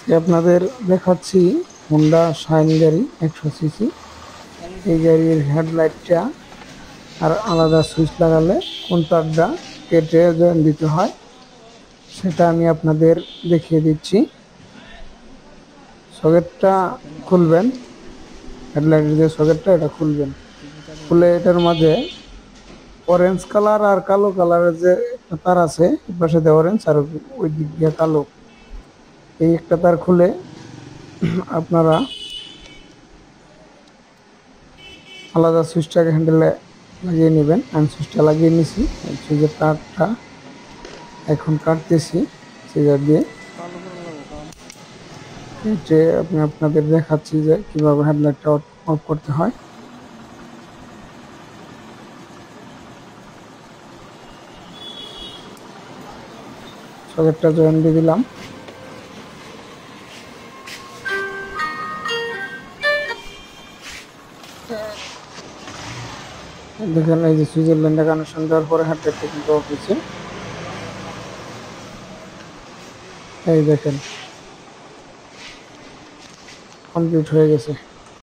আজকে আপনাদের দেখাচ্ছি হোন্ডা শাইন গাড়ি 100 সিসি। এই গাড়ির হেডলাইটটা আর আলাদা সুইচ লাগালে কোন তারটা কেটে জয়েন দিতে হয় সেটা আমি আপনাদের দেখিয়ে দিচ্ছি। সকেটটা খুলবেন, হেডলাইটের যে সকেটটা এটা খুলবেন, খুলে এটার মাঝে অরেঞ্জ কালার আর কালো কালারের যে একটা তার আছে, এই পাশে দিয়ে অরেঞ্জ আর ওই দিক দিয়ে কালো, এই একটা তার খুলে আপনারা আলাদা সুইচটাকে হ্যান্ডেলে লাগিয়ে নেবেন। আমি সুইচটা লাগিয়ে নিছি, সুইচের তারটা এখন কাটতেছি সিজার দিয়ে কেটে। আমি আপনাদের দেখাচ্ছি যে কিভাবে হেডলাইটটা অফ করতে হয়। সকেটটা জয়েন দিয়ে দিলাম। দেখেন এই যে সুইচের লাইনটা কানেকশন দেওয়ার পরে হেডলাইটটা কিন্তু অফ হয়েছে। এই দেখেন কমপ্লিট হয়ে গেছে।